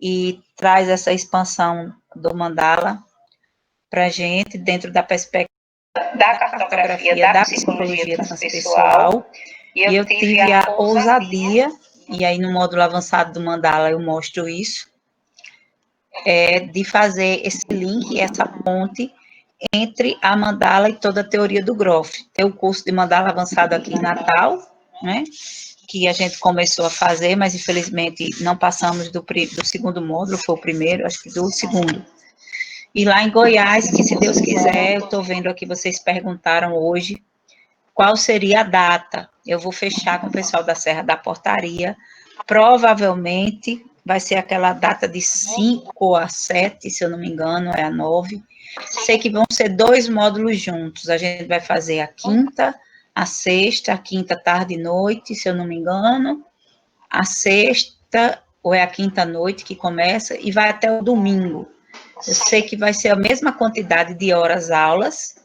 e traz essa expansão do mandala para a gente, dentro da perspectiva da cartografia da psicologia transpessoal, e eu tive a ousadia, e aí no módulo avançado do mandala eu mostro isso, de fazer esse link, essa ponte entre a mandala e toda a teoria do Groff. Tem o curso de mandala avançado aqui em Natal, né, que a gente começou a fazer, mas infelizmente não passamos do segundo módulo, foi o primeiro, acho que do segundo. E lá em Goiás, que se Deus quiser, eu estou vendo aqui, vocês perguntaram hoje, qual seria a data? Eu vou fechar com o pessoal da Serra da Portaria, provavelmente vai ser aquela data de 5 a 7, se eu não me engano, é a 9. Sei que vão ser 2 módulos juntos, a gente vai fazer a quinta, a sexta, a quinta tarde e noite, se eu não me engano, a sexta, ou é a quinta noite que começa, e vai até o domingo. Eu sei que vai ser a mesma quantidade de horas aulas,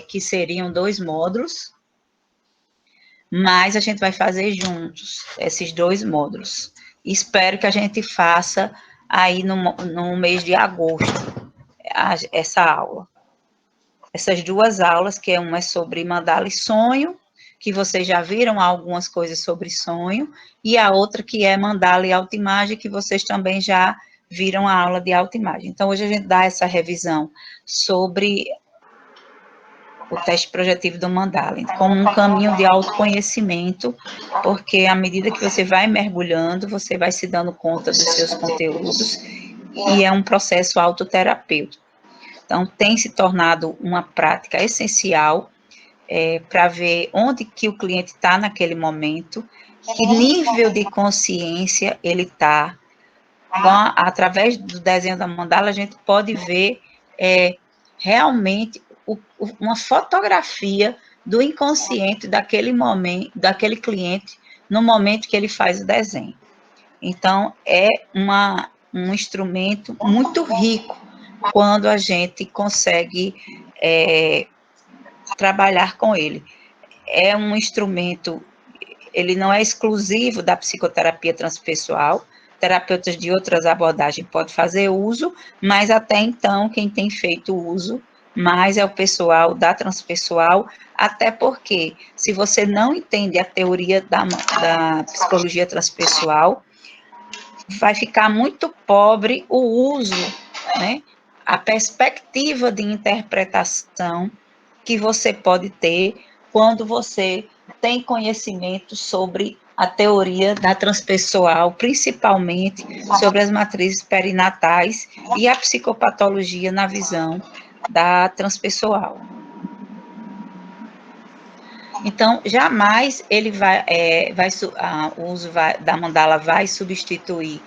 que seriam 2 módulos, mas a gente vai fazer juntos esses 2 módulos. Espero que a gente faça aí no mês de agosto essa aula. Essas 2 aulas, que uma é sobre mandala e sonho, que vocês já viram algumas coisas sobre sonho, e a outra que é mandala e autoimagem, que vocês também já viram a aula de autoimagem. Então, hoje a gente dá essa revisão sobre o teste projetivo do mandala, como um caminho de autoconhecimento, porque à medida que você vai mergulhando, você vai se dando conta dos seus conteúdos, e é um processo autoterapêutico. Então, tem se tornado uma prática essencial para ver onde que o cliente está naquele momento, que nível de consciência ele está. Através do desenho da mandala, a gente pode ver realmente uma fotografia do inconsciente daquele momento, daquele cliente, no momento que ele faz o desenho. Então, é um instrumento muito rico quando a gente consegue trabalhar com ele. É um instrumento, ele não é exclusivo da psicoterapia transpessoal, terapeutas de outras abordagens podem fazer uso, mas até então quem tem feito uso mais é o pessoal da transpessoal, até porque se você não entende a teoria da psicologia transpessoal, vai ficar muito pobre o uso, né? A perspectiva de interpretação que você pode ter quando você tem conhecimento sobre a teoria da transpessoal, principalmente sobre as matrizes perinatais e a psicopatologia na visão da transpessoal. Então, jamais ele o uso da mandala vai substituir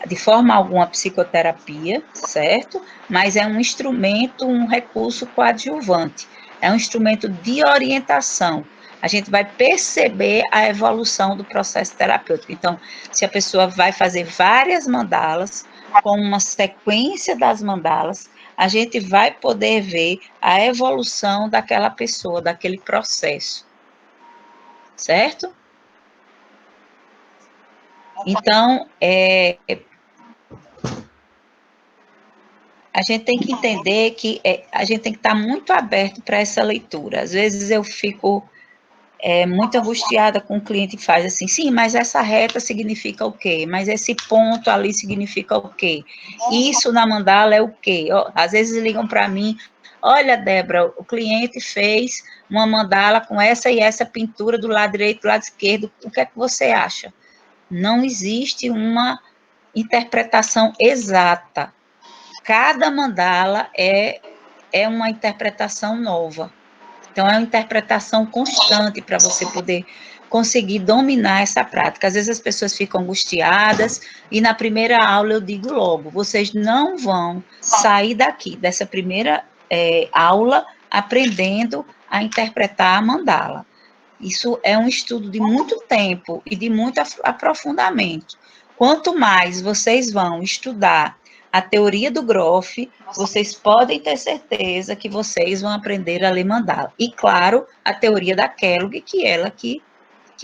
de forma alguma a psicoterapia, certo? Mas é um instrumento, um recurso coadjuvante, é um instrumento de orientação. A gente vai perceber a evolução do processo terapêutico. Então, se a pessoa vai fazer várias mandalas, com uma sequência das mandalas, a gente vai poder ver a evolução daquela pessoa, daquele processo, certo? Então, a gente tem que entender que a gente tem que estar muito aberto para essa leitura. Às vezes eu fico muito angustiada com o cliente que faz assim, sim, mas essa reta significa o quê? Mas esse ponto ali significa o quê? Isso na mandala é o quê? Às vezes ligam para mim, olha, Débora, o cliente fez uma mandala com essa e essa pintura do lado direito, do lado esquerdo, o que é que você acha? Não existe uma interpretação exata. Cada mandala é uma interpretação nova. Então, é uma interpretação constante para você poder conseguir dominar essa prática. Às vezes as pessoas ficam angustiadas e na primeira aula eu digo logo, vocês não vão sair daqui, dessa primeira aula, aprendendo a interpretar a mandala. Isso é um estudo de muito tempo e de muito aprofundamento. Quanto mais vocês vão estudar a teoria do Groff, vocês podem ter certeza que vocês vão aprender a ler mandala. E, claro, a teoria da Kellogg, que ela que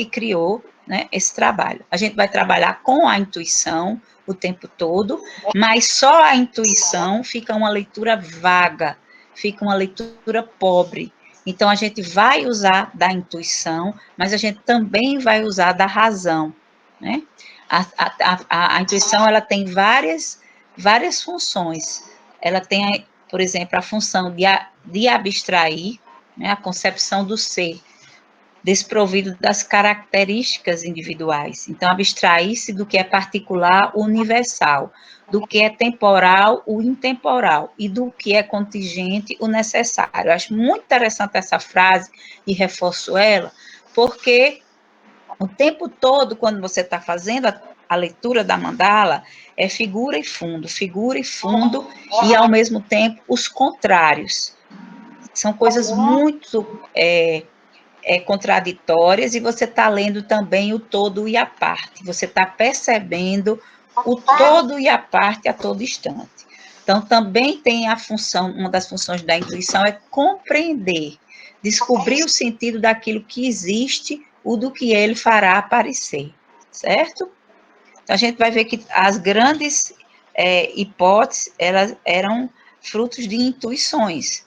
criou, né, esse trabalho. A gente vai trabalhar com a intuição o tempo todo, mas só a intuição fica uma leitura vaga, fica uma leitura pobre. Então, a gente vai usar da intuição, mas a gente também vai usar da razão, né? A intuição, ela tem várias funções. Ela tem, por exemplo, a função de abstrair, né, a concepção do ser, desprovido das características individuais. Então, abstrair-se do que é particular, o universal, do que é temporal, o intemporal, e do que é contingente, o necessário. Eu acho muito interessante essa frase e reforço ela, porque o tempo todo, quando você está fazendo a leitura da mandala, é figura e fundo, e ao mesmo tempo os contrários. São coisas muito contraditórias, e você está lendo também o todo e a parte. Você está percebendo o todo e a parte a todo instante. Então, também tem a função, uma das funções da intuição é compreender, descobrir o sentido daquilo que existe, o do que ele fará aparecer, certo? Então, a gente vai ver que as grandes hipóteses, elas eram frutos de intuições,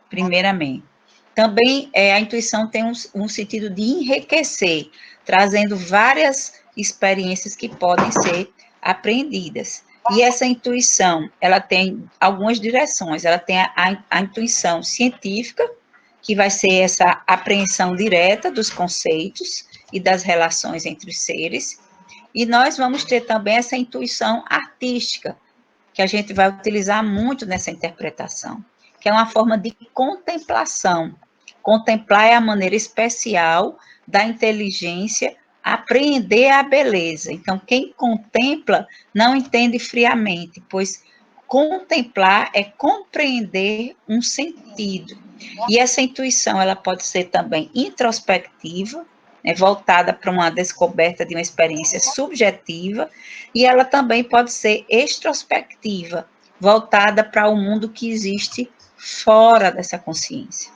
primeiramente. Também a intuição tem um sentido de enriquecer, trazendo várias experiências que podem ser aprendidas. E essa intuição, ela tem algumas direções. Ela tem a intuição científica, que vai ser essa apreensão direta dos conceitos e das relações entre os seres. E nós vamos ter também essa intuição artística, que a gente vai utilizar muito nessa interpretação, que é uma forma de contemplação. Contemplar é a maneira especial da inteligência apreender a beleza. Então, quem contempla não entende friamente, pois contemplar é compreender um sentido. E essa intuição, ela pode ser também introspectiva, né, voltada para uma descoberta de uma experiência subjetiva, e ela também pode ser extrospectiva, voltada para o mundo que existe fora dessa consciência.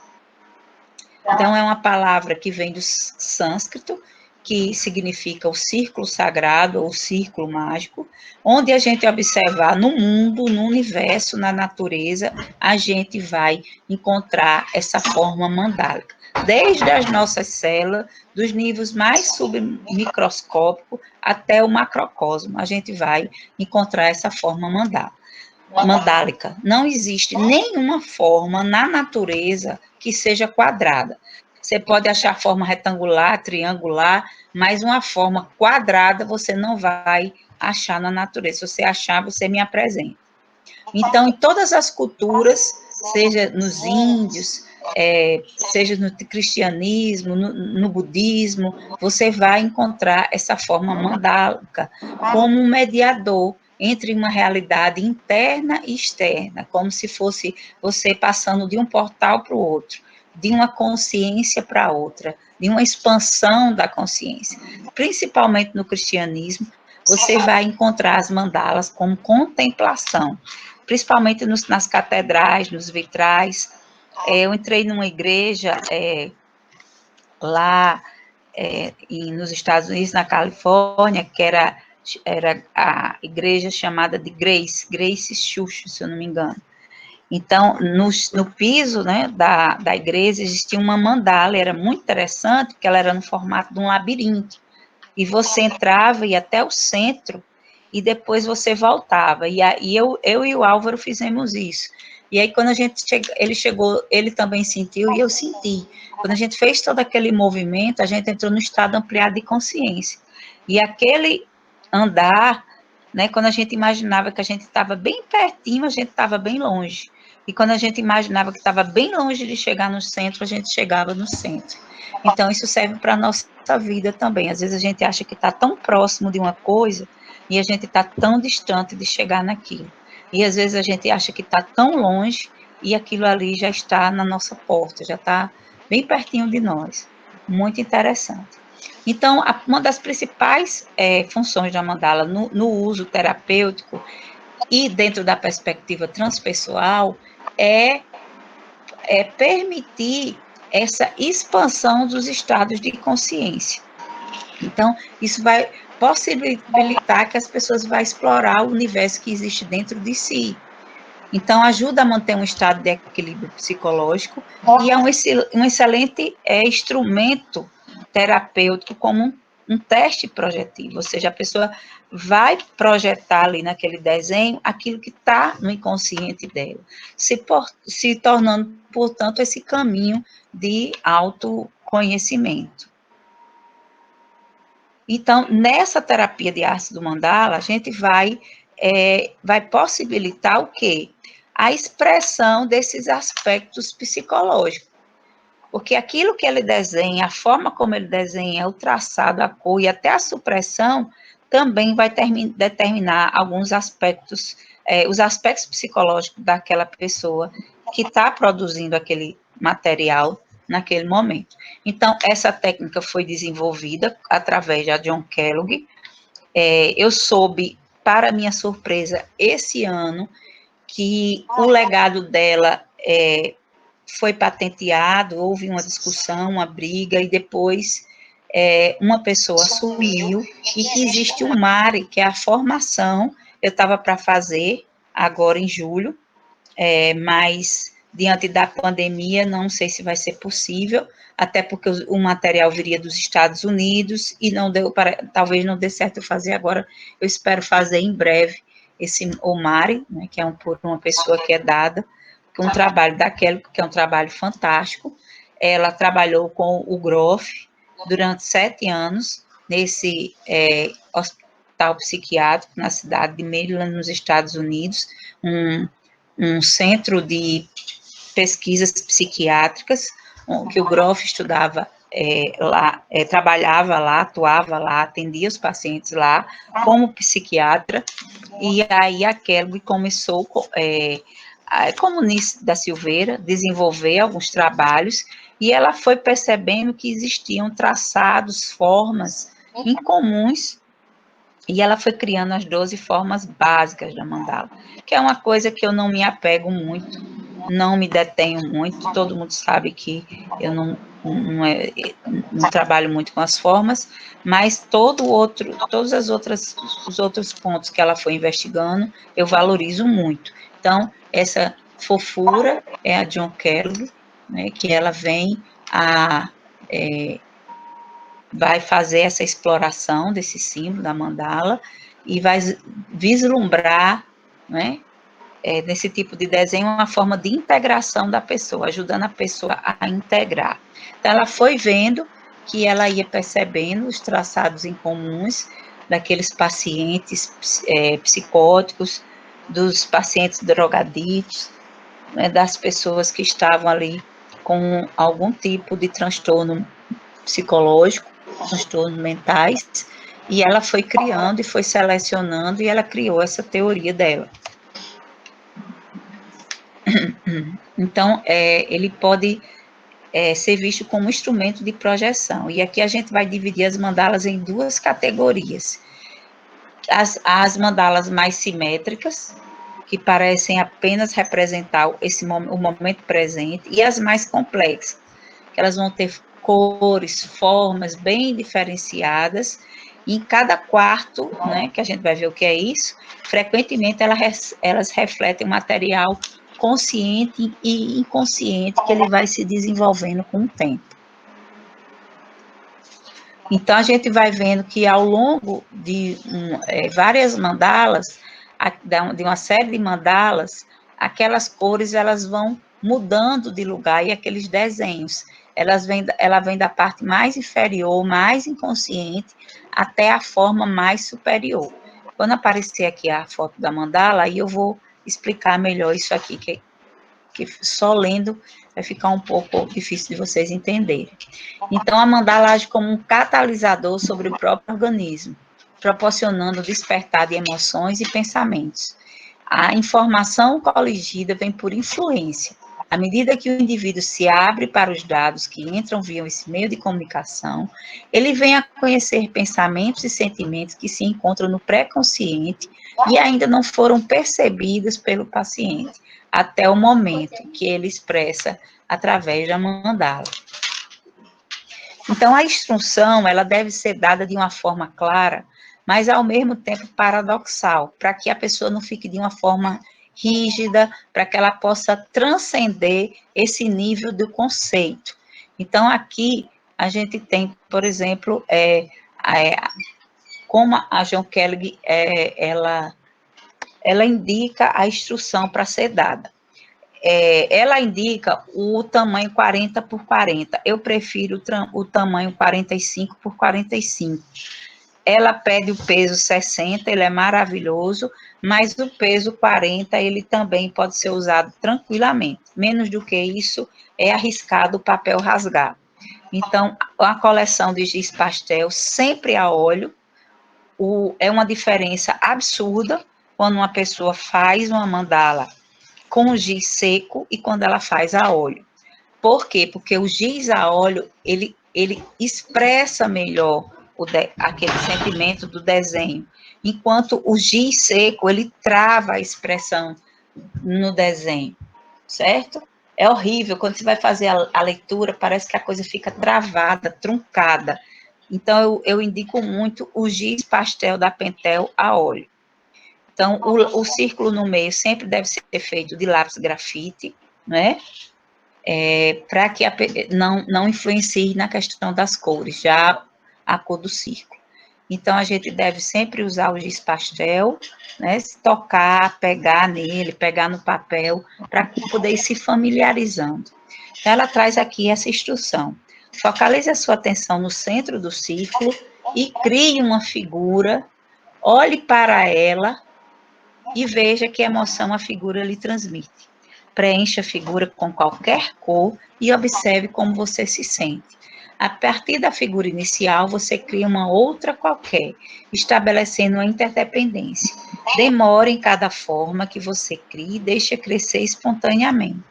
Então, é uma palavra que vem do sânscrito, que significa o círculo sagrado ou círculo mágico, onde a gente observar no mundo, no universo, na natureza, a gente vai encontrar essa forma mandálica. Desde as nossas células, dos níveis mais submicroscópicos até o macrocosmo, a gente vai encontrar essa forma mandálica. Não existe nenhuma forma na natureza que seja quadrada. Você pode achar forma retangular, triangular, mas uma forma quadrada você não vai achar na natureza. Se você achar, você me apresenta. Então, em todas as culturas, seja nos índios, seja no cristianismo, no budismo, você vai encontrar essa forma mandálica como um mediador entre uma realidade interna e externa, como se fosse você passando de um portal para o outro, de uma consciência para outra, de uma expansão da consciência. Principalmente no cristianismo, você vai encontrar as mandalas como contemplação, principalmente nas catedrais, nos vitrais. Eu entrei numa igreja lá nos Estados Unidos, na Califórnia, que era a igreja chamada de Grace Church, se eu não me engano. Então, no piso, né, da igreja existia uma mandala, era muito interessante, porque ela era no formato de um labirinto, e você entrava e ia até o centro, e depois você voltava, e eu e o Álvaro fizemos isso. E aí, quando a gente ele chegou, ele também sentiu, e eu senti. Quando a gente fez todo aquele movimento, a gente entrou no estado ampliado de consciência. E aquele andar, né, quando a gente imaginava que a gente estava bem pertinho, a gente estava bem longe. E quando a gente imaginava que estava bem longe de chegar no centro, a gente chegava no centro. Então, isso serve para a nossa vida também. Às vezes a gente acha que está tão próximo de uma coisa e a gente está tão distante de chegar naquilo. E às vezes a gente acha que está tão longe e aquilo ali já está na nossa porta, já está bem pertinho de nós. Muito interessante. Então, uma das principais funções da mandala no uso terapêutico e dentro da perspectiva transpessoal é permitir essa expansão dos estados de consciência. Então, isso vai possibilitar que as pessoas vão explorar o universo que existe dentro de si. Então, ajuda a manter um estado de equilíbrio psicológico e é um excelente instrumento terapêutico como um teste projetivo, ou seja, a pessoa vai projetar ali naquele desenho aquilo que está no inconsciente dela, se tornando, portanto, esse caminho de autoconhecimento. Então, nessa terapia de ácido mandala, a gente vai possibilitar o quê? A expressão desses aspectos psicológicos. Porque aquilo que ele desenha, a forma como ele desenha, o traçado, a cor e até a supressão, também vai determinar alguns aspectos, os aspectos psicológicos daquela pessoa que está produzindo aquele material naquele momento. Então, essa técnica foi desenvolvida através da John Kellogg. Eu soube, para minha surpresa, esse ano, que o legado dela foi patenteado, houve uma discussão, uma briga, e depois uma pessoa assumiu, e que existe o MARE, que é a formação, eu estava para fazer agora em julho, mas diante da pandemia, não sei se vai ser possível, até porque o material viria dos Estados Unidos e não deu para, talvez não dê certo eu fazer agora, eu espero fazer em breve esse OMARE, né, que é por uma pessoa que é dada, que um trabalho daquele, que é um trabalho fantástico. Ela trabalhou com o Groff durante 7 anos, nesse hospital psiquiátrico na cidade de Maryland, nos Estados Unidos, um centro de pesquisas psiquiátricas, que o Groff estudava lá, trabalhava lá, atuava lá, atendia os pacientes lá, como psiquiatra, e aí a Kellogg começou, como Nice da Silveira, desenvolver alguns trabalhos, e ela foi percebendo que existiam traçados, formas incomuns, e ela foi criando as 12 formas básicas da mandala, que é uma coisa que eu não me apego muito, não me detenho muito, todo mundo sabe que eu não trabalho muito com as formas, mas todos os outros pontos que ela foi investigando, eu valorizo muito. Então, essa fofura é a John Kellogg, né, que ela vem vai fazer essa exploração desse símbolo da mandala e vai vislumbrar, né, nesse tipo de desenho, uma forma de integração da pessoa, ajudando a pessoa a integrar. Então, ela foi vendo que ela ia percebendo os traçados incomuns daqueles pacientes psicóticos, dos pacientes drogaditos, né, das pessoas que estavam ali com algum tipo de transtorno psicológico, transtornos mentais, e ela foi criando e foi selecionando, e ela criou essa teoria dela. Então, ele pode ser visto como um instrumento de projeção. E aqui a gente vai dividir as mandalas em 2 categorias. As mandalas mais simétricas, que parecem apenas representar o momento presente, e as mais complexas, que elas vão ter cores, formas bem diferenciadas, e em cada quarto, né, que a gente vai ver o que é isso, frequentemente elas refletem um material consciente e inconsciente que ele vai se desenvolvendo com o tempo. Então, a gente vai vendo que ao longo de várias mandalas, de uma série de mandalas, aquelas cores elas vão mudando de lugar, e aqueles desenhos, ela vem da parte mais inferior, mais inconsciente, até a forma mais superior. Quando aparecer aqui a foto da mandala, aí eu vou explicar melhor isso aqui, que só lendo vai ficar um pouco difícil de vocês entenderem. Então, a mandala age como um catalisador sobre o próprio organismo, proporcionando o despertar de emoções e pensamentos. A informação coligida vem por influência. À medida que o indivíduo se abre para os dados que entram via esse meio de comunicação, ele vem a conhecer pensamentos e sentimentos que se encontram no pré-consciente e ainda não foram percebidos pelo paciente, até o momento que ele expressa através da mandala. Então, a instrução, ela deve ser dada de uma forma clara, mas ao mesmo tempo paradoxal, para que a pessoa não fique de uma forma rígida, para que ela possa transcender esse nível do conceito. Então, aqui a gente tem, por exemplo, como a John Kelly, ela indica a instrução para ser dada. Ela indica o tamanho 40 por 40. Eu prefiro o tamanho 45 por 45. Ela pede o peso 60, ele é maravilhoso, mas o peso 40, ele também pode ser usado tranquilamente. Menos do que isso, é arriscado o papel rasgar. Então, a coleção de giz pastel sempre a óleo, é uma diferença absurda quando uma pessoa faz uma mandala com giz seco e quando ela faz a óleo. Por quê? Porque o giz a óleo, ele expressa melhor aquele sentimento do desenho, enquanto o giz seco, ele trava a expressão no desenho, certo? É horrível, quando você vai fazer a leitura, parece que a coisa fica travada, truncada. Então, eu indico muito o giz pastel da Pentel a óleo. Então, o círculo no meio sempre deve ser feito de lápis grafite, né? Para que não influencie na questão das cores, já a cor do círculo. Então, a gente deve sempre usar o giz pastel, né? Se tocar, pegar nele, pegar no papel, para poder ir se familiarizando. Então, ela traz aqui essa instrução. Focalize a sua atenção no centro do círculo e crie uma figura, olhe para ela e veja que emoção a figura lhe transmite. Preencha a figura com qualquer cor e observe como você se sente. A partir da figura inicial, você cria uma outra qualquer, estabelecendo uma interdependência. Demore em cada forma que você cria e deixe crescer espontaneamente.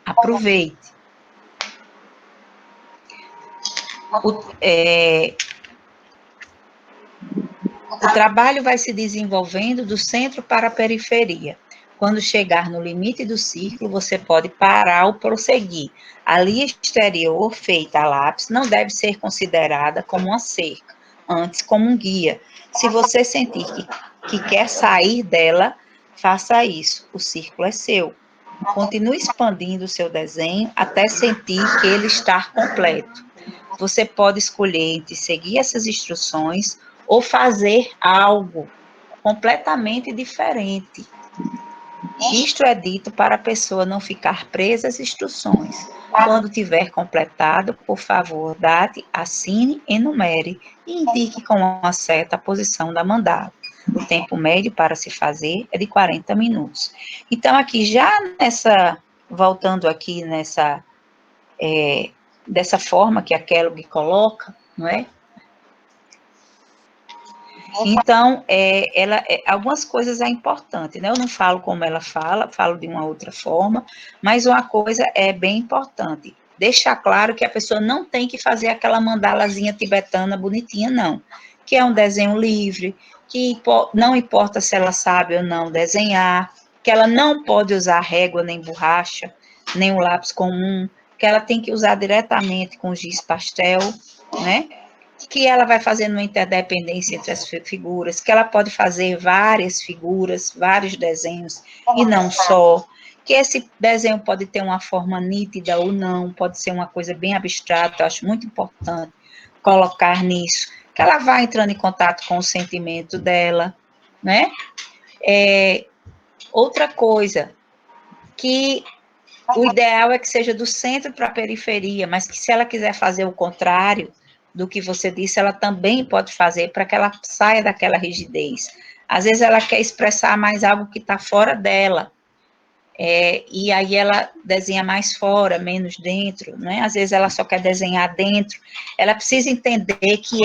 Aproveite. O trabalho vai se desenvolvendo do centro para a periferia. Quando chegar no limite do círculo, você pode parar ou prosseguir. A linha exterior, feita a lápis, não deve ser considerada como uma cerca, antes como um guia. Se você sentir que quer sair dela, faça isso. O círculo é seu. Continue expandindo o seu desenho até sentir que ele está completo. Você pode escolher entre seguir essas instruções ou fazer algo completamente diferente. Isto é dito para a pessoa não ficar presa às instruções. Quando tiver completado, por favor, date, assine, enumere e indique com uma seta a posição da mandala. O tempo médio para se fazer é de 40 minutos. Então, aqui já voltando aqui dessa forma que a Kellogg coloca, não é? Então, algumas coisas é importante, né? Eu não falo como ela fala, falo de uma outra forma, mas uma coisa é bem importante. Deixar claro que a pessoa não tem que fazer aquela mandalazinha tibetana bonitinha, não. Que é um desenho livre, que não importa se ela sabe ou não desenhar, que ela não pode usar régua nem borracha, nem o lápis comum, que ela tem que usar diretamente com giz pastel, né? Que ela vai fazendo uma interdependência entre as figuras, que ela pode fazer várias figuras, vários desenhos, e não só, que esse desenho pode ter uma forma nítida ou não, pode ser uma coisa bem abstrata, eu acho muito importante colocar nisso, que ela vai entrando em contato com o sentimento dela, né? Outra coisa, que o ideal é que seja do centro para a periferia, mas que se ela quiser fazer o contrário do que você disse, ela também pode fazer para que ela saia daquela rigidez. Às vezes ela quer expressar mais algo que está fora dela, e aí ela desenha mais fora, menos dentro, né? Às vezes ela só quer desenhar dentro. Ela precisa entender que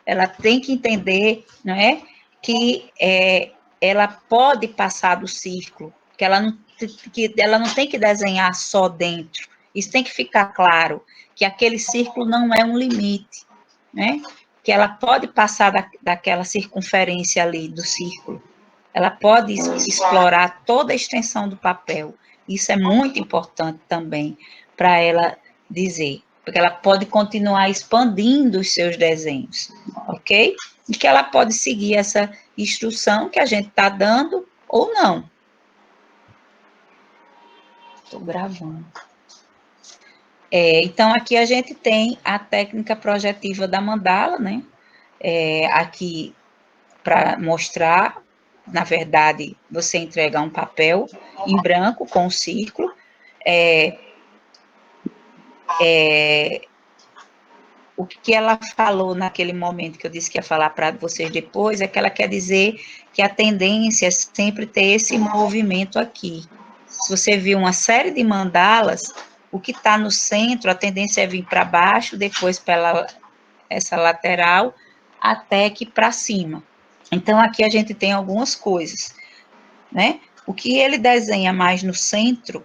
ela tem que entender, não é? Que ela pode passar do círculo, que ela não tem que desenhar só dentro. Isso tem que ficar claro, que aquele círculo não é um limite, né? Que ela pode passar daquela circunferência ali do círculo. Ela pode explorar toda a extensão do papel. Isso é muito importante também para ela dizer, porque ela pode continuar expandindo os seus desenhos, ok? E que ela pode seguir essa instrução que a gente está dando ou não. Estou gravando. Então, aqui a gente tem a técnica projetiva da mandala, né? Aqui, para mostrar, na verdade, você entrega um papel em branco com um círculo. O que ela falou naquele momento que eu disse que ia falar para vocês depois, é que ela quer dizer que a tendência é sempre ter esse movimento aqui. Se você viu uma série de mandalas, o que está no centro, a tendência é vir para baixo, depois pela essa lateral, até que para cima. Então, aqui a gente tem algumas coisas, né? O que ele desenha mais no centro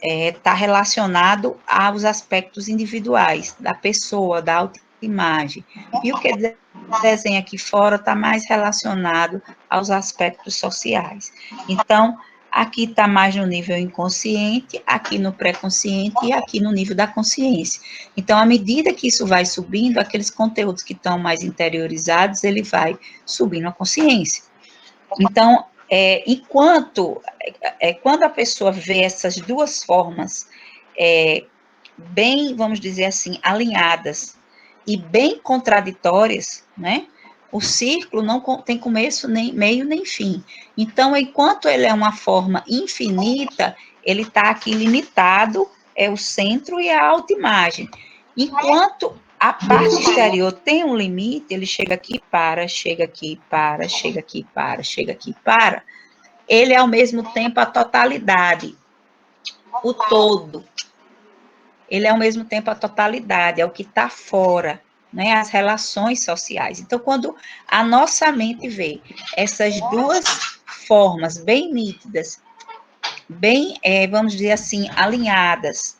está relacionado aos aspectos individuais da pessoa, da autoimagem. E o que ele desenha aqui fora está mais relacionado aos aspectos sociais. Então, aqui está mais no nível inconsciente, aqui no pré-consciente e aqui no nível da consciência. Então, à medida que isso vai subindo, aqueles conteúdos que estão mais interiorizados, ele vai subindo a consciência. Então, quando a pessoa vê essas duas formas bem, vamos dizer assim, alinhadas e bem contraditórias, né? O círculo não tem começo, nem meio, nem fim. Então, enquanto ele é uma forma infinita, ele está aqui limitado, é o centro e a autoimagem. Enquanto a parte exterior tem um limite, ele chega aqui, para, chega aqui, para, chega aqui, para, chega aqui, para. Ele é ao mesmo tempo a totalidade, o todo. Ele é ao mesmo tempo a totalidade, é o que está fora, né? As relações sociais. Então, quando a nossa mente vê essas duas formas bem nítidas, bem, vamos dizer assim, alinhadas,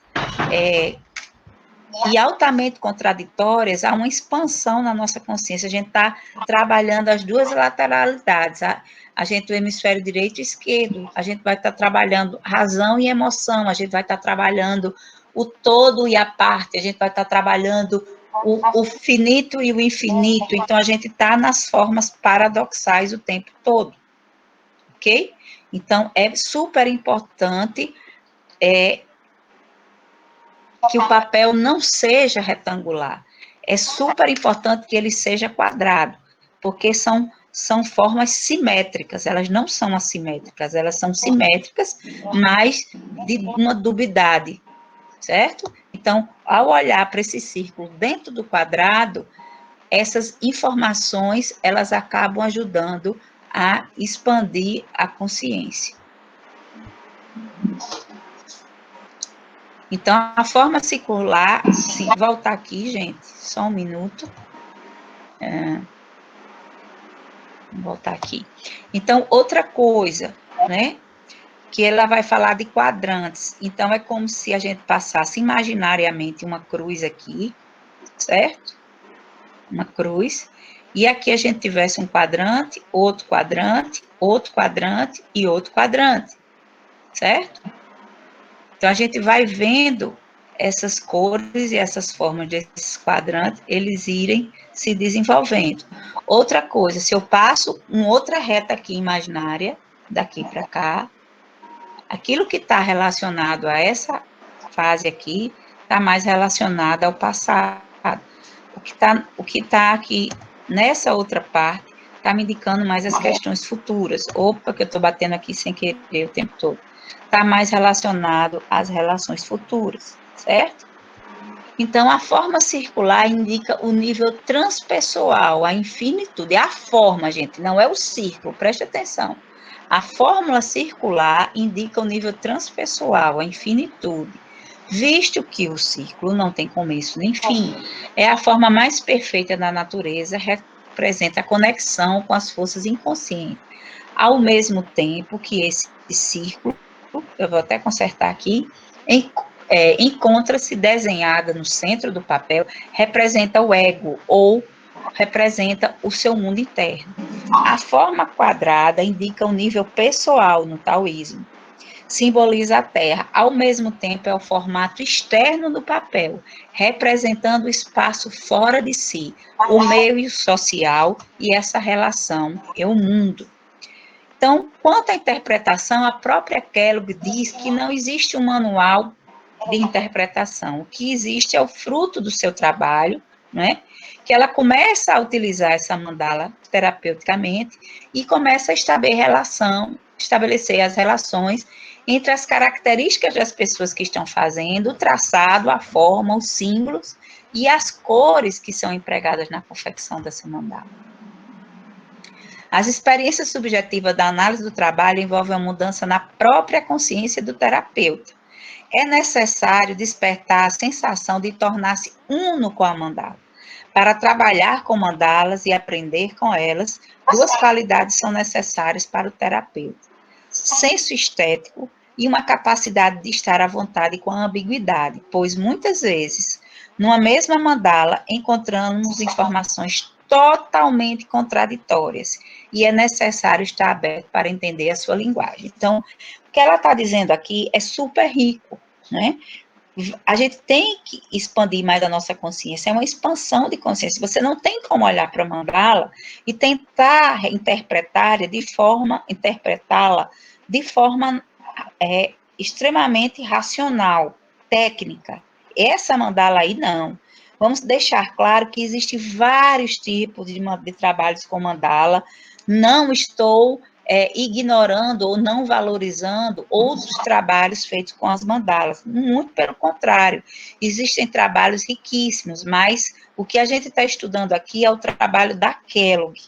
e altamente contraditórias, há uma expansão na nossa consciência. A gente está trabalhando as duas lateralidades, a gente, o hemisfério direito e esquerdo, a gente vai estar trabalhando razão e emoção, a gente vai estar trabalhando o todo e a parte, a gente vai estar trabalhando o finito e o infinito, então a gente está nas formas paradoxais o tempo todo, ok? Então, é super importante que o papel não seja retangular. É super importante que ele seja quadrado, porque são formas simétricas, elas não são assimétricas, elas são simétricas, mas de uma dubiedade, certo? Então, ao olhar para esse círculo dentro do quadrado, essas informações, elas acabam ajudando a expandir a consciência. Então, a forma circular, se voltar aqui, gente, só um minuto. Vou voltar aqui. Então, outra coisa, né, que ela vai falar de quadrantes. Então, é como se a gente passasse imaginariamente uma cruz aqui, certo? Uma cruz. E aqui a gente tivesse um quadrante, outro quadrante, outro quadrante e outro quadrante, certo? Então, a gente vai vendo essas cores e essas formas desses quadrantes, eles irem se desenvolvendo. Outra coisa, se eu passo uma outra reta aqui imaginária, daqui para cá, aquilo que está relacionado a essa fase aqui, está mais relacionado ao passado. O que tá aqui nessa outra parte, está me indicando mais as questões futuras. Opa, que eu estou batendo aqui sem querer o tempo todo. Está mais relacionado às relações futuras, certo? Então, a forma circular indica o nível transpessoal, a infinitude. É a forma, gente, não é o círculo, preste atenção. A fórmula circular indica o nível transpessoal, a infinitude. Visto que o círculo não tem começo nem fim, é a forma mais perfeita da natureza, representa a conexão com as forças inconscientes. Ao mesmo tempo que esse círculo, eu vou até consertar aqui, encontra-se desenhada no centro do papel, representa o ego, ou representa o seu mundo interno. A forma quadrada indica o nível pessoal no taoísmo. simboliza a terra. Ao mesmo tempo, é o formato externo do papel, representando o espaço fora de si, o meio social e essa relação é o mundo. Então, quanto à interpretação, a própria Kellogg diz que não existe um manual de interpretação. O que existe é o fruto do seu trabalho, né? Que ela começa a utilizar essa mandala terapeuticamente e começa a estabelecer as relações entre as características das pessoas que estão fazendo, o traçado, a forma, os símbolos e as cores que são empregadas na confecção dessa mandala. As experiências subjetivas da análise do trabalho envolvem uma mudança na própria consciência do terapeuta. É necessário despertar a sensação de tornar-se uno com a mandala. Para trabalhar com mandalas e aprender com elas, duas qualidades são necessárias para o terapeuta: senso estético e uma capacidade de estar à vontade com a ambiguidade, pois muitas vezes, numa mesma mandala, encontramos informações totalmente contraditórias e é necessário estar aberto para entender a sua linguagem. Então, o que ela está dizendo aqui é super rico, né? A gente tem que expandir mais a nossa consciência, é uma expansão de consciência. Você não tem como olhar para a mandala e tentar interpretá-la de forma extremamente racional, técnica. Essa mandala aí, não. Vamos deixar claro que existem vários tipos de trabalhos com mandala. Não estou ignorando ou não valorizando outros trabalhos feitos com as mandalas. Muito pelo contrário. Existem trabalhos riquíssimos, mas o que a gente está estudando aqui é o trabalho da Kellogg,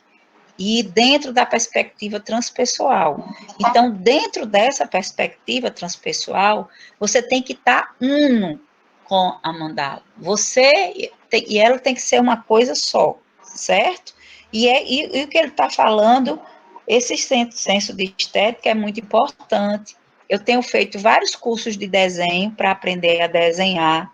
e dentro da perspectiva transpessoal. Então, dentro dessa perspectiva transpessoal, você tem que estar uno com a mandala. E ela tem que ser uma coisa só, certo? E o que ele está falando, esse senso de estética é muito importante. Eu tenho feito vários cursos de desenho para aprender a desenhar,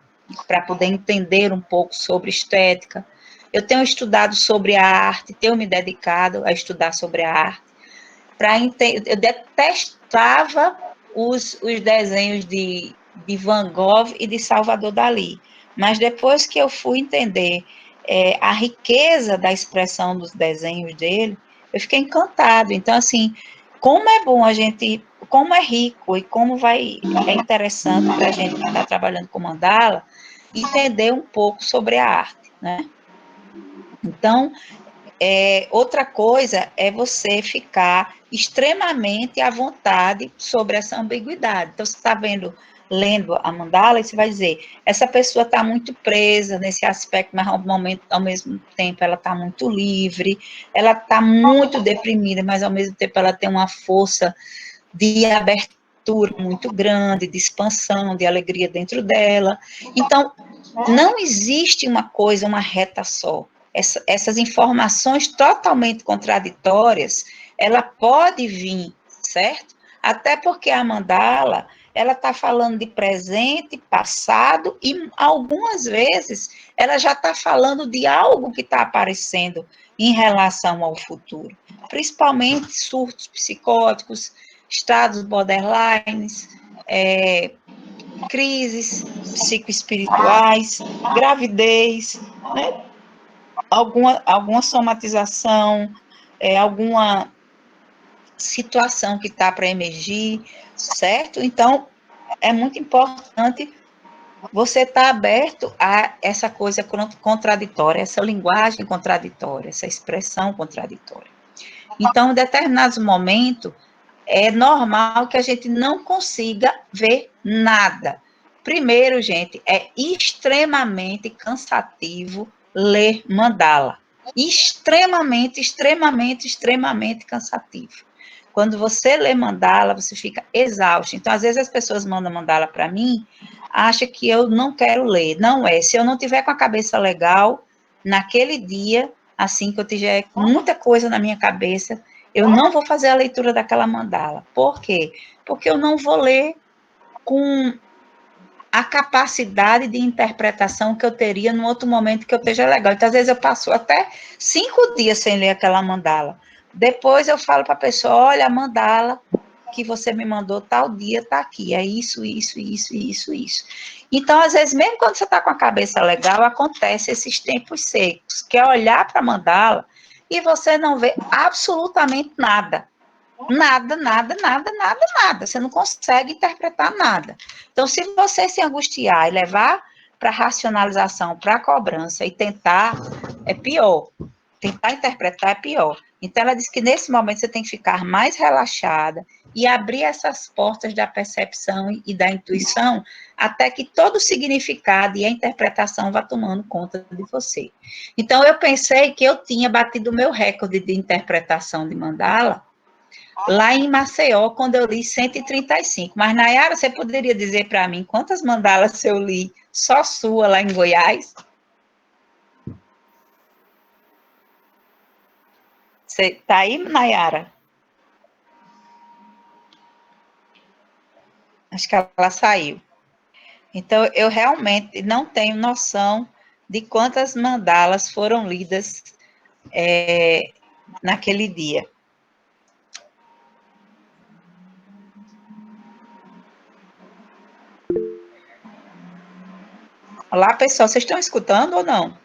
para poder entender um pouco sobre estética. Eu tenho estudado sobre a arte, tenho me dedicado a estudar sobre a arte. Eu detestava os desenhos de Van Gogh e de Salvador Dalí, mas depois que eu fui entender a riqueza da expressão dos desenhos dele, eu fiquei encantado. Então, assim, como é bom a gente, como é rico e é interessante para a gente que está trabalhando com mandala, entender um pouco sobre a arte, né? Então, outra coisa é você ficar extremamente à vontade sobre essa ambiguidade. Então, você está lendo a mandala, e você vai dizer, essa pessoa está muito presa nesse aspecto, mas ao mesmo tempo ela está muito livre, ela está muito deprimida, mas ao mesmo tempo ela tem uma força de abertura muito grande, de expansão, de alegria dentro dela. Então, não existe uma coisa, uma reta só. Essas informações totalmente contraditórias, ela pode vir, certo? Até porque a mandala, ela está falando de presente, passado, e algumas vezes ela já está falando de algo que está aparecendo em relação ao futuro, principalmente surtos psicóticos, estados borderlines, crises psicoespirituais, gravidez, né? Alguma somatização, alguma situação que está para emergir, certo? Então, é muito importante você estar aberto a essa coisa contraditória, essa linguagem contraditória, essa expressão contraditória. Então, em determinados momentos, é normal que a gente não consiga ver nada. Primeiro, gente, é extremamente cansativo ler mandala. Extremamente, extremamente, extremamente cansativo. Quando você lê mandala, você fica exausto. Então, às vezes as pessoas mandam mandala para mim, acham que eu não quero ler. Não é. Se eu não tiver com a cabeça legal, naquele dia, assim que eu tiver muita coisa na minha cabeça, eu não vou fazer a leitura daquela mandala. Por quê? Porque eu não vou ler com a capacidade de interpretação que eu teria num outro momento que eu esteja legal. Então, às vezes, eu passo até 5 dias sem ler aquela mandala. Depois eu falo para a pessoa, olha, a mandala que você me mandou tal dia está aqui, é isso, isso, isso, isso, isso. Então, às vezes, mesmo quando você está com a cabeça legal, acontece esses tempos secos, que é olhar para a mandala e você não vê absolutamente nada. Nada, nada, nada, nada, nada. Você não consegue interpretar nada. Então, se você se angustiar e levar para racionalização, para cobrança e tentar, é pior. Tentar interpretar é pior. Então, ela diz que nesse momento você tem que ficar mais relaxada e abrir essas portas da percepção e da intuição até que todo o significado e a interpretação vá tomando conta de você. Então, eu pensei que eu tinha batido o meu recorde de interpretação de mandala lá em Maceió, quando eu li 135. Mas, Nayara, você poderia dizer para mim quantas mandalas eu li só sua lá em Goiás? Você está aí, Nayara? Acho que ela saiu. Então, eu realmente não tenho noção de quantas mandalas foram lidas naquele dia. Olá, pessoal, vocês estão escutando ou não?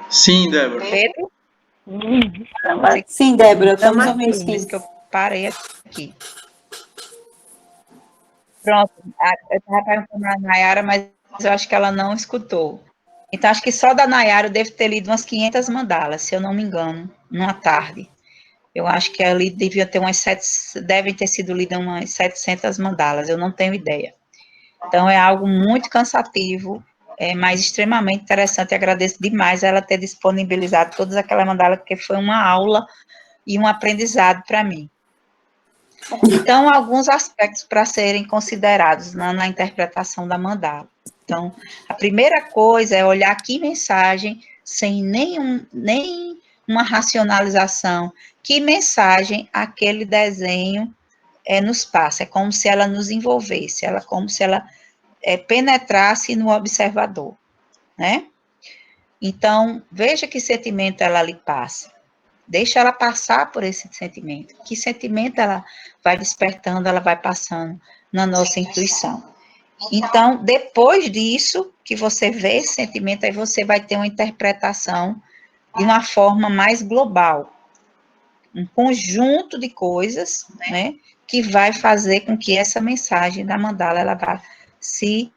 Sim, Débora. Pedro? Sim, Débora, estamos ouvindo sim. Por isso que eu parei aqui. Pronto, eu estava perguntando a Nayara, mas eu acho que ela não escutou. Então, acho que só da Nayara eu devo ter lido umas 500 mandalas, se eu não me engano, numa tarde. Eu acho que ali devia ter devem ter sido lidas umas 700 mandalas, eu não tenho ideia. Então, é algo muito cansativo, mas extremamente interessante. Eu agradeço demais ela ter disponibilizado todas aquelas mandalas, porque foi uma aula e um aprendizado para mim. Então, alguns aspectos para serem considerados na interpretação da mandala. Então, a primeira coisa é olhar que mensagem, sem nenhuma racionalização, que mensagem aquele desenho nos passa. É como se ela nos envolvesse, como se ela penetrasse no observador, né? Então, veja que sentimento ela lhe passa. Deixa ela passar por esse sentimento. Que sentimento ela vai despertando, ela vai passando na nossa intuição. Então, depois disso, que você vê esse sentimento, aí você vai ter uma interpretação de uma forma mais global. Um conjunto de coisas, né, que vai fazer com que essa mensagem da mandala, ela vá se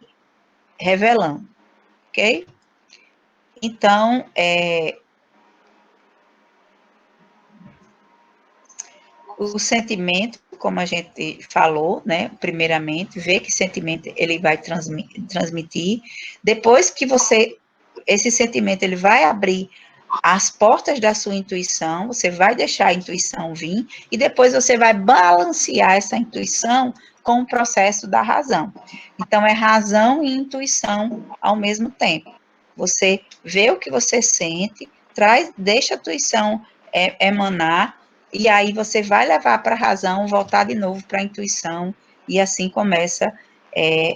revelando, ok? Então, o sentimento, como a gente falou, né, primeiramente, ver que sentimento ele vai transmitir, depois que esse sentimento, ele vai abrir as portas da sua intuição, você vai deixar a intuição vir, e depois você vai balancear essa intuição com o processo da razão. Então, é razão e intuição ao mesmo tempo. Você vê o que você sente, deixa a intuição emanar, e aí você vai levar para a razão, voltar de novo para a intuição, e assim começa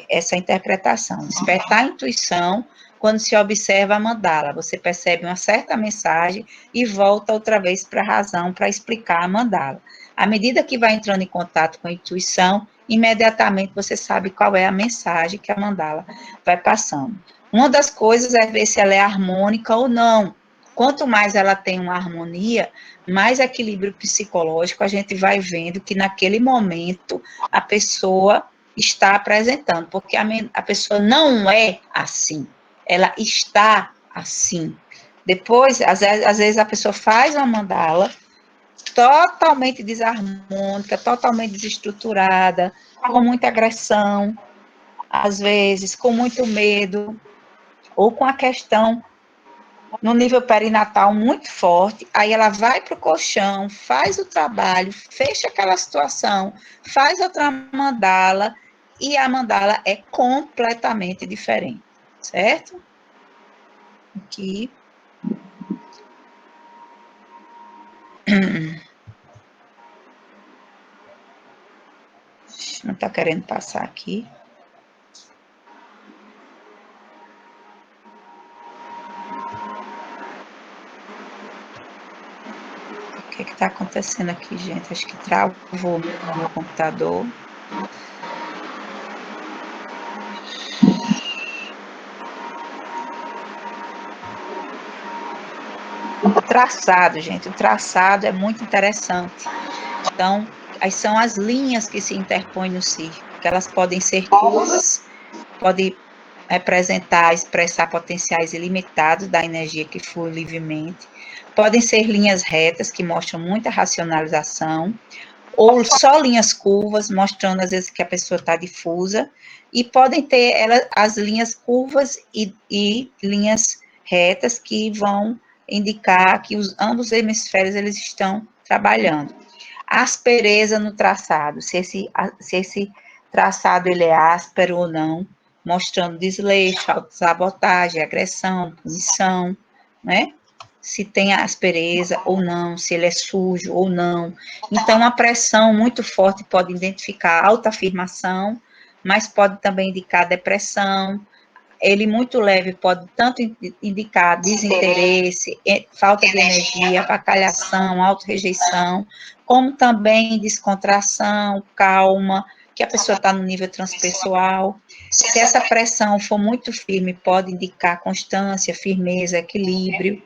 essa interpretação. Despertar a intuição quando se observa a mandala. Você percebe uma certa mensagem e volta outra vez para a razão para explicar a mandala. À medida que vai entrando em contato com a intuição, imediatamente você sabe qual é a mensagem que a mandala vai passando. Uma das coisas é ver se ela é harmônica ou não. Quanto mais ela tem uma harmonia, mais equilíbrio psicológico a gente vai vendo que naquele momento a pessoa está apresentando, porque a pessoa não é assim, ela está assim. Depois, às vezes a pessoa faz uma mandala totalmente desarmônica, totalmente desestruturada, com muita agressão, às vezes com muito medo, ou com a questão no nível perinatal muito forte, aí ela vai para o colchão, faz o trabalho, fecha aquela situação, faz outra mandala, e a mandala é completamente diferente, certo? Aqui. Não está querendo passar aqui. O que está está acontecendo aqui, gente? Acho que travou o meu computador. O traçado, gente, o traçado é muito interessante. Então, aí são as linhas que se interpõem no círculo, que elas podem ser curvas, podem representar, expressar potenciais ilimitados da energia que flui livremente, podem ser linhas retas, que mostram muita racionalização, ou só linhas curvas, mostrando às vezes que a pessoa está difusa, e podem ter as linhas curvas e linhas retas que vão indicar que ambos os hemisférios eles estão trabalhando. Aspereza no traçado, se esse traçado ele é áspero ou não, mostrando desleixo, autossabotagem, agressão, punição, né? Se tem aspereza ou não, se ele é sujo ou não. Então, uma pressão muito forte pode identificar autoafirmação, mas pode também indicar depressão. Ele muito leve pode tanto indicar desinteresse, falta de energia, avacalhação, autorrejeição, como também descontração, calma, que a pessoa está no nível transpessoal. Se essa pressão for muito firme, pode indicar constância, firmeza, equilíbrio.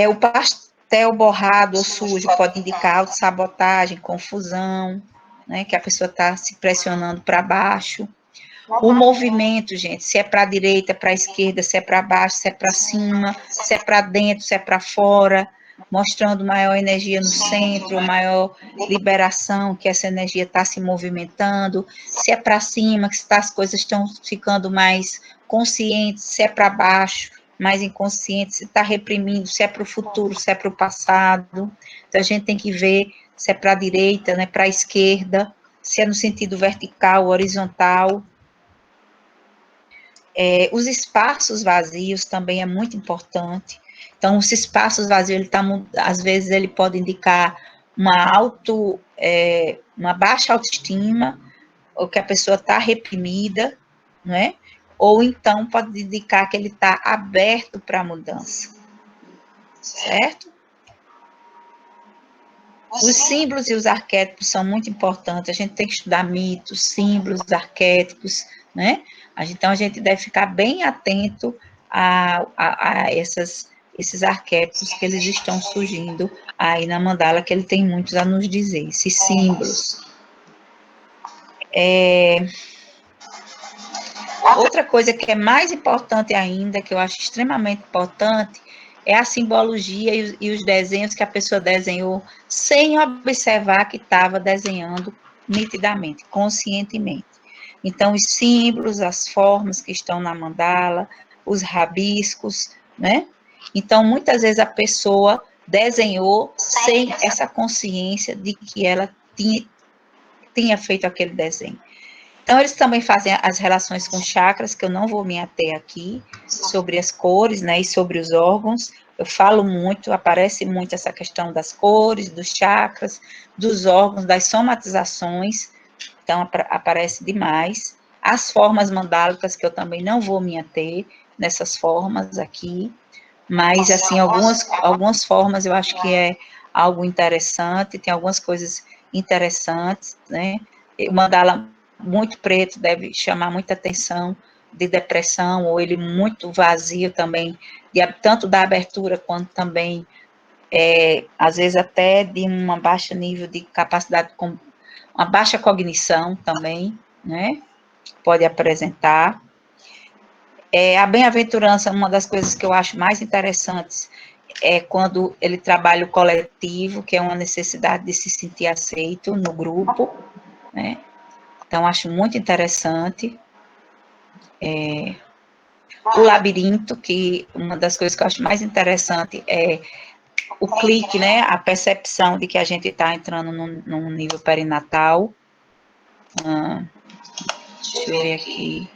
O pastel borrado ou sujo pode indicar autossabotagem, confusão, né, que a pessoa está se pressionando para baixo. O movimento, gente, se é para a direita, para a esquerda, se é para baixo, se é para cima, se é para dentro, se é para fora, mostrando maior energia no centro, maior liberação, que essa energia está se movimentando, se é para cima, que as coisas estão ficando mais conscientes, se é para baixo, mais inconsciente, se está reprimindo, se é para o futuro, se é para o passado. Então, a gente tem que ver se é para a direita, né, para a esquerda, se é no sentido vertical, horizontal. Os espaços vazios também é muito importante. Então, os espaços vazios, às vezes, ele pode indicar uma baixa autoestima, ou que a pessoa está reprimida, né? Ou então pode indicar que ele está aberto para a mudança, certo? Os símbolos e os arquétipos são muito importantes, a gente tem que estudar mitos, símbolos, arquétipos, né? Então, a gente deve ficar bem atento a esses arquétipos que eles estão surgindo aí na mandala, que ele tem muitos a nos dizer, esses símbolos. Outra coisa que é mais importante ainda, que eu acho extremamente importante, é a simbologia e os desenhos que a pessoa desenhou sem observar que estava desenhando nitidamente, conscientemente. Então, os símbolos, as formas que estão na mandala, os rabiscos, né? Então, muitas vezes a pessoa desenhou sem essa consciência de que ela tinha feito aquele desenho. Então, eles também fazem as relações com chakras, que eu não vou me ater aqui, sobre as cores, né, e sobre os órgãos. Eu falo muito, aparece muito essa questão das cores, dos chakras, dos órgãos, das somatizações, então aparece demais. As formas mandálicas, que eu também não vou me ater nessas formas aqui, mas, assim, algumas formas eu acho que é algo interessante, tem algumas coisas interessantes, né, o mandala muito preto deve chamar muita atenção de depressão, ou ele muito vazio também, tanto da abertura quanto também, às vezes até de um baixo nível de capacidade, uma baixa cognição também, né, pode apresentar. A bem-aventurança, uma das coisas que eu acho mais interessantes é quando ele trabalha o coletivo, que é uma necessidade de se sentir aceito no grupo, né, então, acho muito interessante. O labirinto, que uma das coisas que eu acho mais interessante é o clique, né? A percepção de que a gente está entrando num nível perinatal. Deixa eu ver aqui.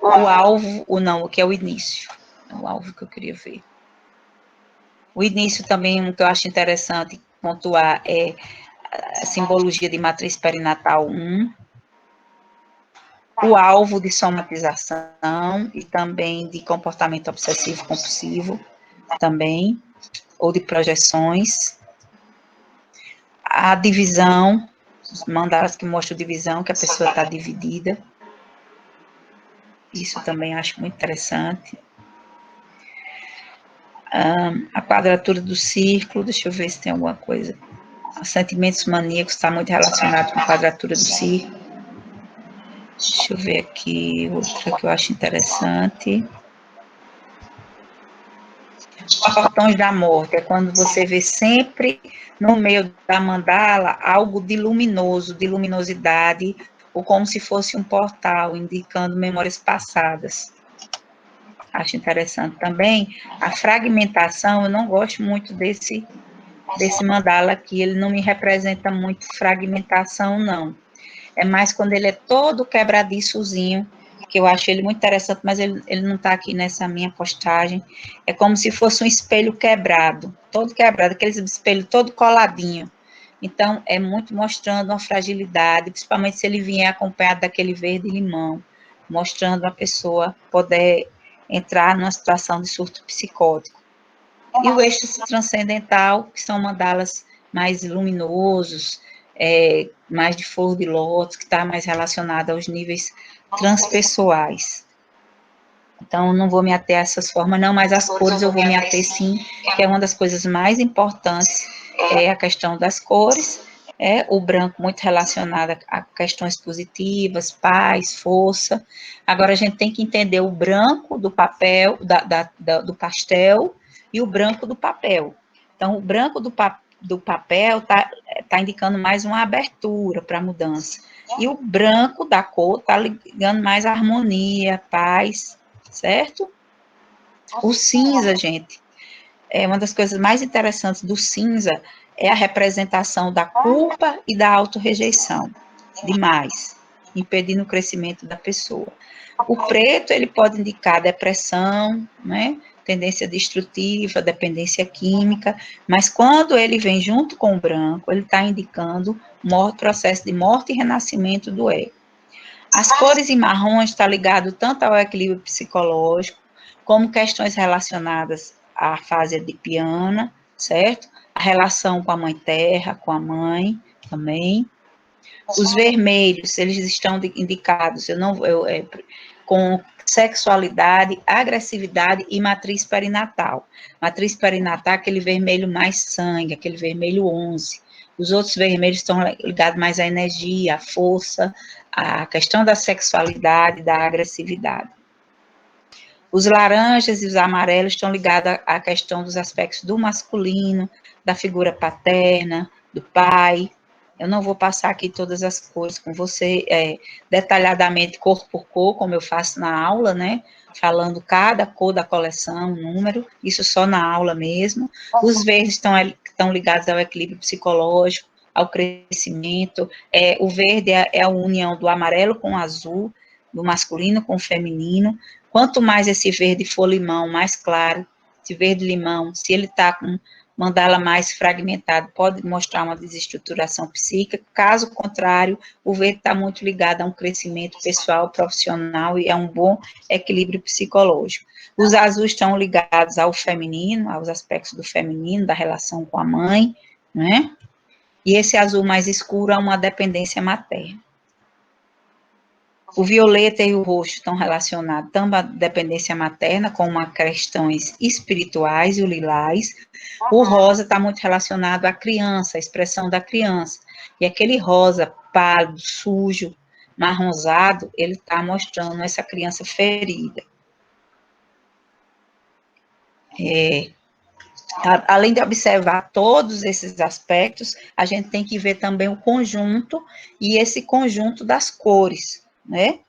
O alvo, o que é o início. É o alvo que eu queria ver. O início também, o que eu acho interessante pontuar é a simbologia de matriz perinatal 1. O alvo de somatização e também de comportamento obsessivo compulsivo também, ou de projeções. a divisão, os mandalas que mostram divisão, que a pessoa está dividida. Isso também acho muito interessante. A quadratura do círculo, deixa eu ver se tem alguma coisa. Os sentimentos maníacos está muito relacionado com a quadratura do círculo. Deixa eu ver aqui outra que eu acho interessante. Portões da morte, é quando você vê sempre no meio da mandala algo de luminoso, de luminosidade, ou como se fosse um portal, indicando memórias passadas. Acho interessante também a fragmentação, eu não gosto muito desse mandala aqui, ele não me representa muito fragmentação, não. É mais quando ele é todo quebradiçozinho, que eu acho ele muito interessante, mas ele não está aqui nessa minha postagem. É como se fosse um espelho quebrado, todo quebrado, aquele espelho todo coladinho. Então, é muito mostrando uma fragilidade, principalmente se ele vier acompanhado daquele verde-limão, mostrando a pessoa poder entrar numa situação de surto psicótico. E o eixo transcendental, que são mandalas mais luminosos, mais de flor de lótus, que está mais relacionado aos níveis transpessoais. Então, não vou me ater a essas formas, não, mas as cores eu vou me ater sim, que é uma das coisas mais importantes, é a questão das cores, o branco muito relacionado a questões positivas, paz, força. Agora, a gente tem que entender o branco do papel, do pastel, e o branco do papel. Então, o branco do papel tá indicando mais uma abertura para a mudança. E o branco da cor está ligando mais a harmonia, paz, certo? O cinza, gente, é uma das coisas mais interessantes do cinza é a representação da culpa e da autorrejeição demais, impedindo o crescimento da pessoa. O preto, ele pode indicar depressão, né? Tendência destrutiva, dependência química, mas quando ele vem junto com o branco, ele está indicando processo de morte e renascimento do ego. As cores em marrom está ligado tanto ao equilíbrio psicológico, como questões relacionadas à fase edipiana, certo? A relação com a mãe terra, com a mãe também. Os vermelhos, eles estão indicados, com sexualidade, agressividade e matriz perinatal. Matriz perinatal, aquele vermelho mais sangue, aquele vermelho 11. Os outros vermelhos estão ligados mais à energia, à força, à questão da sexualidade, da agressividade. Os laranjas e os amarelos estão ligados à questão dos aspectos do masculino, da figura paterna, do pai. Eu não vou passar aqui todas as cores com você, detalhadamente, cor por cor, como eu faço na aula, né? Falando cada cor da coleção, número, isso só na aula mesmo. Os verdes estão ligados ao equilíbrio psicológico, ao crescimento. O verde é a união do amarelo com o azul, do masculino com o feminino. Quanto mais esse verde for limão, mais claro, esse verde limão, se ele está com mandala mais fragmentado, pode mostrar uma desestruturação psíquica, caso contrário, o verde está muito ligado a um crescimento pessoal, profissional e a um bom equilíbrio psicológico. Os azuis estão ligados ao feminino, aos aspectos do feminino, da relação com a mãe, né? E esse azul mais escuro é uma dependência materna. O violeta e o roxo estão relacionados tanto à dependência materna, como a questões espirituais, e o lilás. O rosa está muito relacionado à criança, à expressão da criança. E aquele rosa pálido, sujo, marronzado, ele está mostrando essa criança ferida. Além de observar todos esses aspectos, a gente tem que ver também o conjunto, e esse conjunto das cores, né?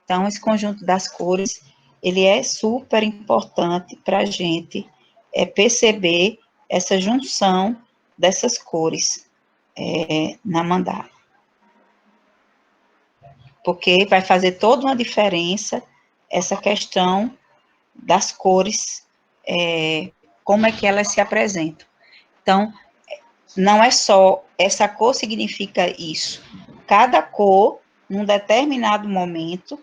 Então, esse conjunto das cores, ele é super importante para a gente perceber essa junção dessas cores na mandala. Porque vai fazer toda uma diferença essa questão das cores, como é que elas se apresentam. Então, não é só essa cor significa isso. Cada cor, num determinado momento,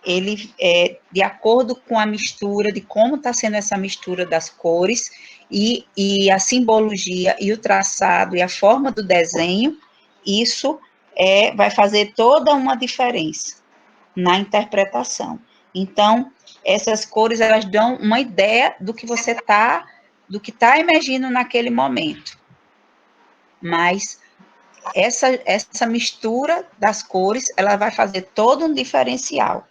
ele é de acordo com a mistura, de como está sendo essa mistura das cores, e a simbologia, e o traçado, e a forma do desenho, isso vai fazer toda uma diferença na interpretação. Então, essas cores, elas dão uma ideia do que você está, do que está emergindo naquele momento. Mas essa mistura das cores, ela vai fazer todo um diferencial.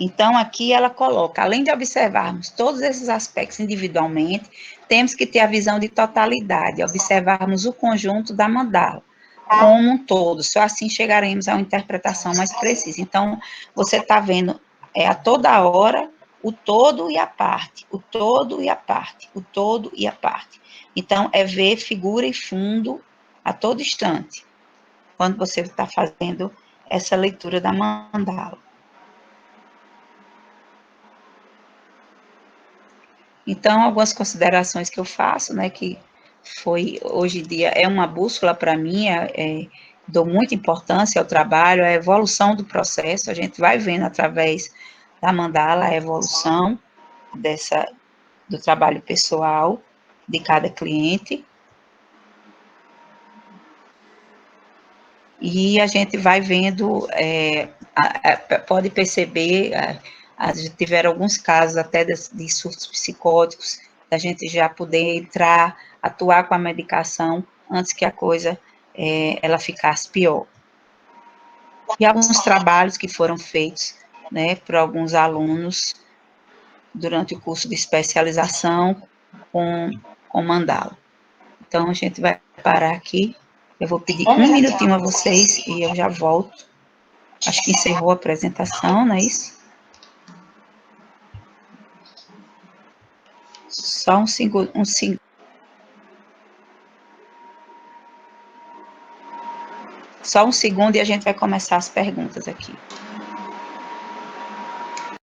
Então, aqui ela coloca, além de observarmos todos esses aspectos individualmente, temos que ter a visão de totalidade, observarmos o conjunto da mandala como um todo, só assim chegaremos a uma interpretação mais precisa. Então, você está vendo a toda hora o todo e a parte, o todo e a parte, o todo e a parte. Então, é ver figura e fundo a todo instante, quando você está fazendo essa leitura da mandala. Então, algumas considerações que eu faço, né, que foi, hoje em dia, é uma bússola para mim, dou muita importância ao trabalho, a evolução do processo, a gente vai vendo através da mandala a evolução do trabalho pessoal de cada cliente, e a gente vai vendo, pode perceber, tiveram alguns casos até de surtos psicóticos, da gente já poder entrar, atuar com a medicação antes que a coisa ela ficasse pior. E alguns trabalhos que foram feitos, né, por alguns alunos durante o curso de especialização com mandala. Então, a gente vai parar aqui. Eu vou pedir um minutinho a vocês e eu já volto. Acho que encerrou a apresentação, não é isso? Só um segundo. Só um segundo e a gente vai começar as perguntas aqui.